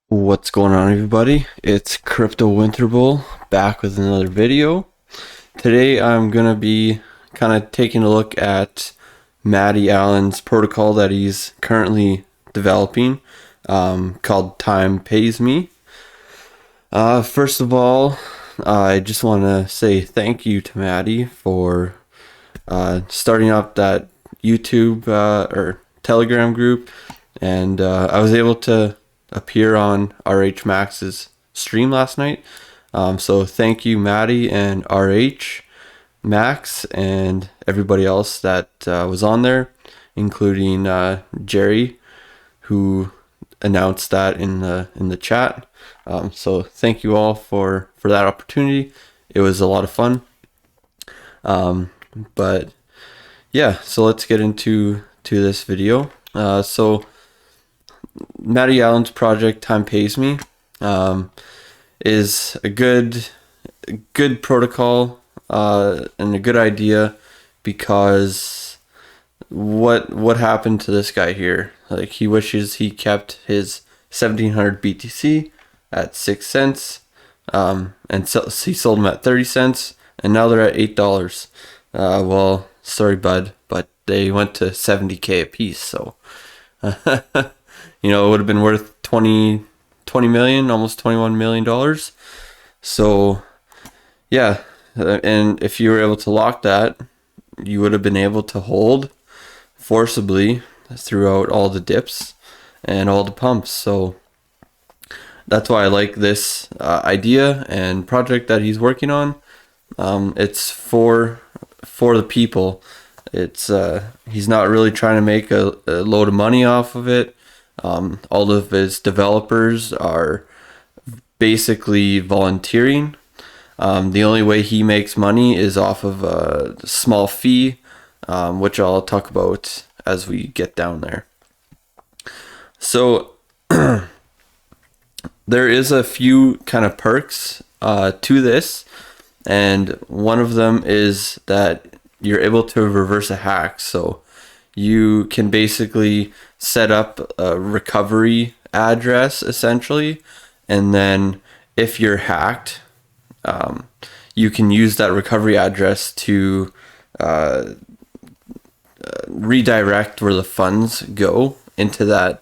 What's going on, everybody? It's Crypto Winter Bowl back with another video. Today I'm gonna be kind of taking a look at Matty Allen's protocol that he's currently developing, called Time Pays Me. First of all, I just want to say thank you to Matty for starting up that YouTube or Telegram group, and I was able to appear on RH Max's stream last night. So thank you, Maddie and RH Max, and everybody else that was on there, including Jerry, who announced that in the chat. So thank you all for that opportunity. It was a lot of fun. But yeah, so let's get into this video. So Matty Allen's project Time Pays Me is a good protocol and a good idea, because what happened to this guy here? Like, he wishes he kept his 1700 BTC at 6 cents, and so he sold them at 30 cents, and now they're at $8. Well, sorry, bud, but they went to 70K a piece, so it would have been worth 20 million, almost $21 million. So yeah, and if you were able to lock that, you would have been able to hold forcibly throughout all the dips and all the pumps. So that's why I like this idea and project that he's working on. It's for the people. It's he's not really trying to make a load of money off of it. All of his developers are basically volunteering. The only way he makes money is off of a small fee, which I'll talk about as we get down there. So there is a few kind of perks to this, and one of them is that you're able to reverse a hack. So you can basically set up a recovery address, essentially, and then if you're hacked, you can use that recovery address to redirect where the funds go into that.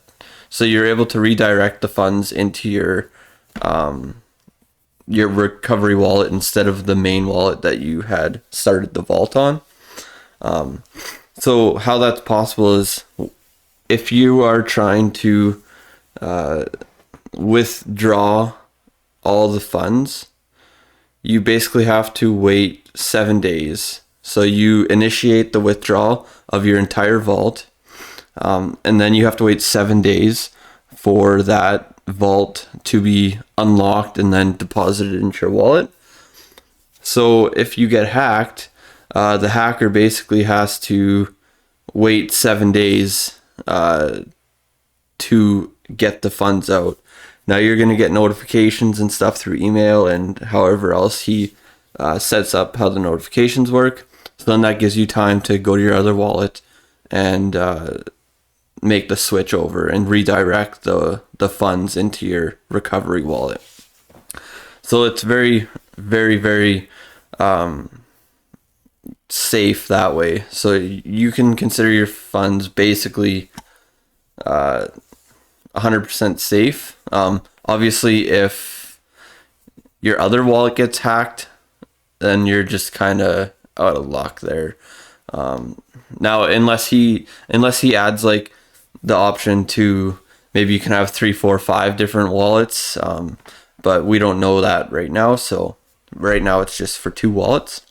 So you're able to redirect the funds into your recovery wallet instead of the main wallet that you had started the vault on. So how that's possible is, if you are trying to withdraw all the funds, you basically have to wait 7 days. So you initiate the withdrawal of your entire vault, and then you have to wait 7 days for that vault to be unlocked and then deposited into your wallet. So if you get hacked, the hacker basically has to wait 7 days to get the funds out. Now you're going to get notifications and stuff through email and however else he sets up how the notifications work. So then that gives you time to go to your other wallet and make the switch over and redirect the funds into your recovery wallet. So it's very, very, very safe that way. So you can consider your funds basically 100% safe. Obviously, if your other wallet gets hacked, then you're just kind of out of luck there. Now, unless he adds like the option to, maybe you can have 3, 4, 5 different wallets, but we don't know that right now. So right now it's just for 2 wallets.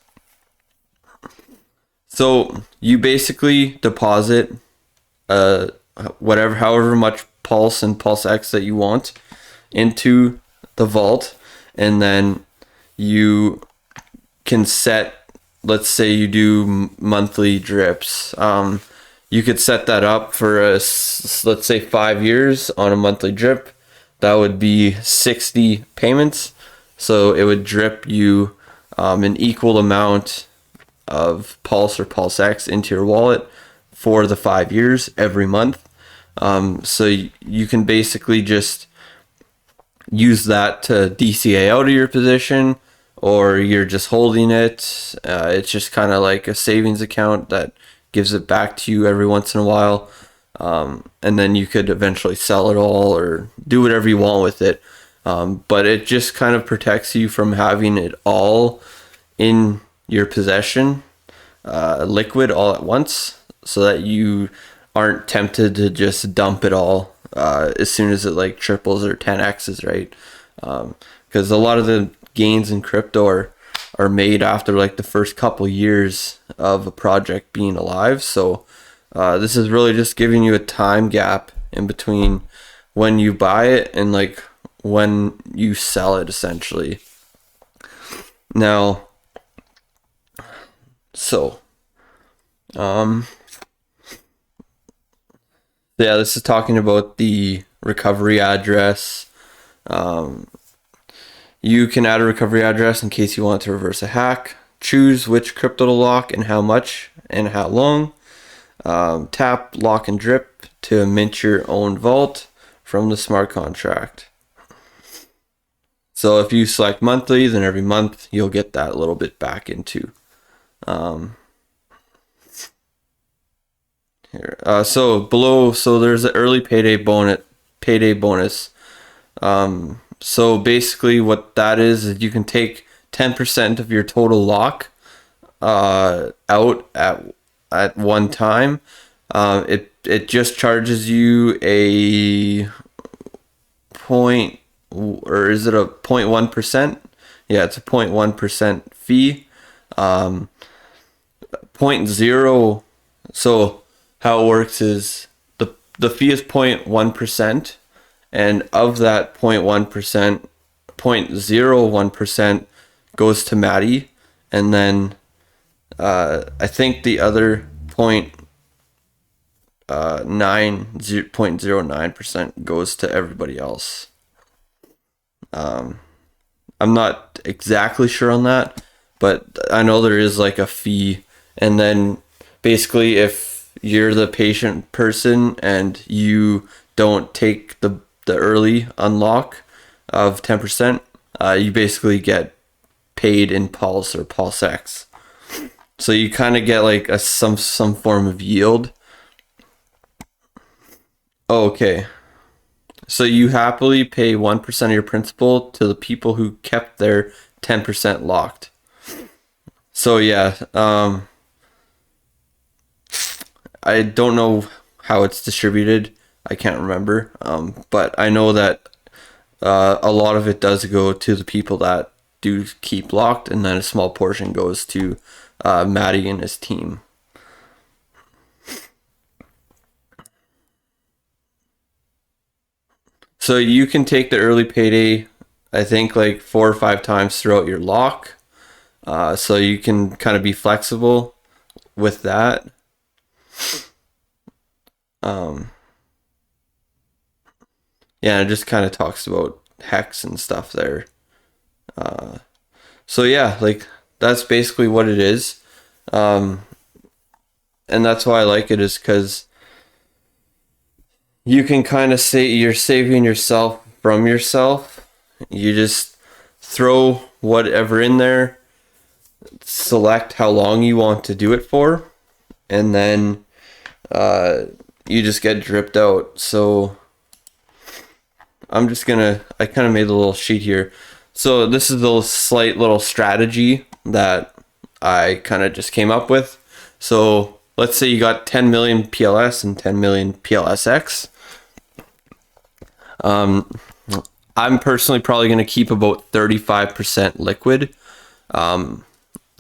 So you basically deposit however much Pulse and Pulse X that you want into the vault, and then you can set, let's say you do monthly drips. You could set that up for let's say 5 years on a monthly drip. That would be 60 payments. So it would drip you an equal amount of Pulse or Pulse X into your wallet for the 5 years every month. So you can basically just use that to DCA out of your position, or you're just holding it. It's just kind of like a savings account that gives it back to you every once in a while. And then you could eventually sell it all or do whatever you want with it. But it just kind of protects you from having it all in your possession, liquid all at once, so that you aren't tempted to just dump it all as soon as it like triples or 10x's, right? Because a lot of the gains in crypto are made after like the first couple years of a project being alive. So this is really just giving you a time gap in between when you buy it and like when you sell it, essentially. Now, so yeah, this is talking about the recovery address. You can add a recovery address in case you want to reverse a hack. Choose which crypto to lock and how much and how long. Tap, lock, and drip to mint your own vault from the smart contract. So if you select monthly, then every month you'll get that little bit back into. Here, so below, so there's an early payday bonus. So basically, what that is you can take 10% of your total lock out at one time. It just charges you a point, or is it a 0.1%? Yeah, it's a 0.1% fee. 0.0. So how it works is the fee is 0.1%, and of that 0.1%, 0.01% goes to Maddie, and then I think the other 0.09% goes to everybody else. I'm not exactly sure on that, but I know there is like a fee, and then basically if you're the patient person and you don't take the early unlock of 10%, you basically get paid in Pulse or Pulse X. So you kind of get like some form of yield. Oh, okay. So you happily pay 1% of your principal to the people who kept their 10% locked. So yeah, I don't know how it's distributed. I can't remember. But I know that a lot of it does go to the people that do keep locked, and then a small portion goes to Maddie and his team. So you can take the early payday, I think, like 4 or 5 times throughout your lock. So you can kind of be flexible with that. Yeah, it just kind of talks about hex and stuff there. So yeah, like that's basically what it is. And that's why I like it, is because you can kind of say you're saving yourself from yourself. You just throw whatever in there, select how long you want to do it for, and then you just get dripped out. So I kind of made a little sheet here. So this is the slight little strategy that I kind of just came up with. So let's say you got 10 million PLS and 10 million PLSX. I'm personally probably going to keep about 35% liquid,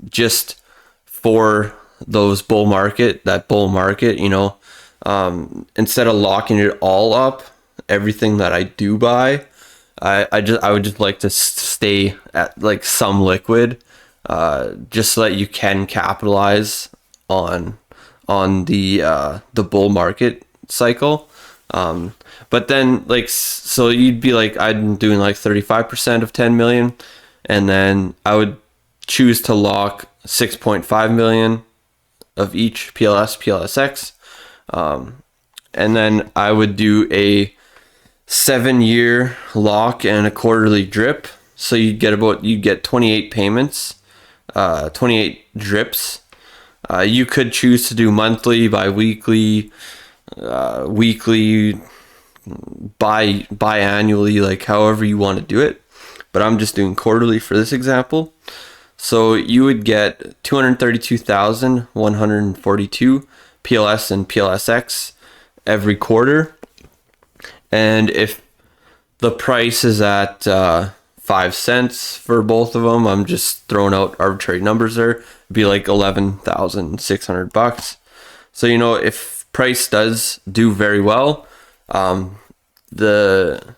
just for that bull market, instead of locking it all up, everything that I do buy, I would just like to stay at like some liquid, just so that you can capitalize on the bull market cycle. But then like, so you'd be like, I'm doing like 35% of 10 million, and then I would choose to lock 6.5 million of each PLSX. And then I would do a 7-year lock and a quarterly drip. So you'd get 28 payments, 28 drips. You could choose to do monthly, bi-weekly, weekly, biannually, like however you want to do it. But I'm just doing quarterly for this example. So you would get 232,142 PLS and PLSX every quarter. And if the price is at 5 cents for both of them, I'm just throwing out arbitrary numbers there, it'd be like $11,600. So, if price does do very well, the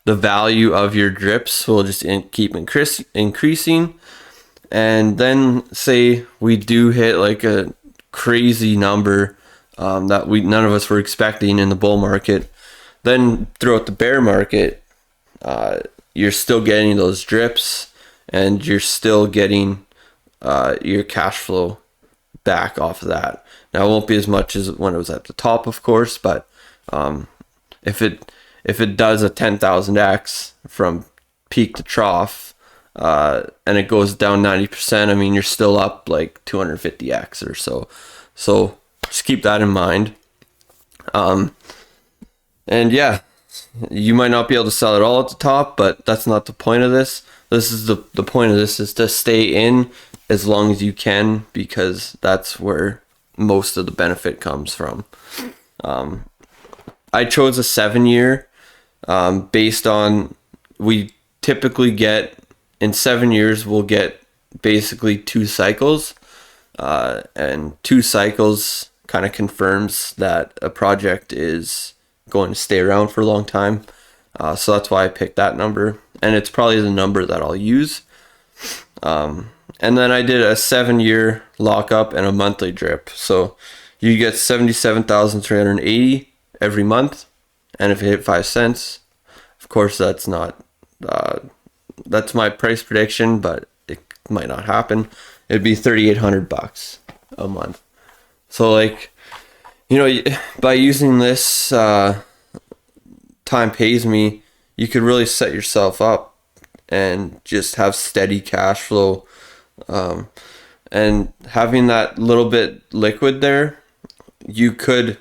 value of your drips will just keep increasing. And then say we do hit like a crazy number that none of us were expecting in the bull market. Then throughout the bear market, you're still getting those drips, and you're still getting your cash flow back off of that. Now it won't be as much as when it was at the top, of course, but if it does a 10,000x from peak to trough, and it goes down 90%, I mean, you're still up like 250x or so. So just keep that in mind. And yeah, you might not be able to sell it all at the top, but that's not the point of this. This is the point of this is to stay in as long as you can, because that's where most of the benefit comes from. I chose a 7-year based on, we typically get, in 7 years, we'll get basically 2 cycles. And 2 cycles kind of confirms that a project is going to stay around for a long time. So that's why I picked that number. And it's probably the number that I'll use. And then I did a 7-year lockup and a monthly drip. So you get 77,380 every month. And if it hit 5 cents, of course, that's not... that's my price prediction, but it might not happen. It'd be $3,800 a month. So by using this time pays me, you could really set yourself up and just have steady cash flow. And having that little bit liquid there, you could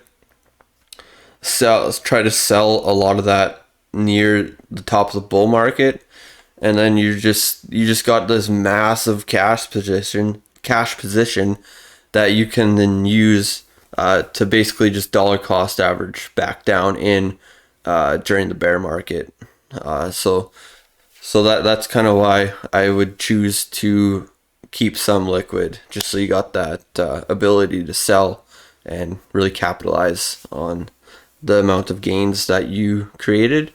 try to sell a lot of that near the top of the bull market. And then you just got this massive cash position that you can then use to basically just dollar cost average back down in during the bear market. So that's kind of why I would choose to keep some liquid, just so you got that ability to sell and really capitalize on the amount of gains that you created.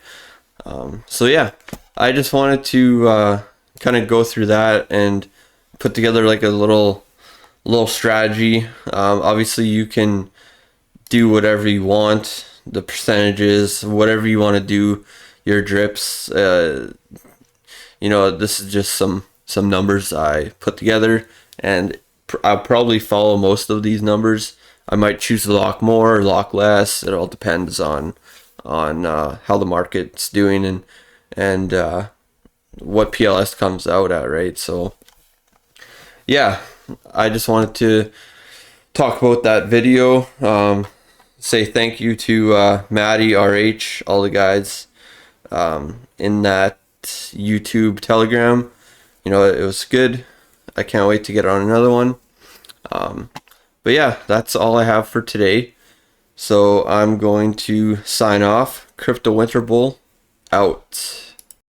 So yeah, I just wanted to kind of go through that and put together like a little strategy. Obviously, you can do whatever you want, the percentages, whatever you want to do, your drips. This is just some numbers I put together, and I'll probably follow most of these numbers. I might choose to lock more or lock less. It all depends on how the market's doing and what PLS comes out at, right? So yeah, I just wanted to talk about that video. Say thank you to Maddie, RH, all the guys in that YouTube Telegram. It was good. I can't wait to get on another one. But yeah, that's all I have for today. So I'm going to sign off. Crypto Winter Bull out.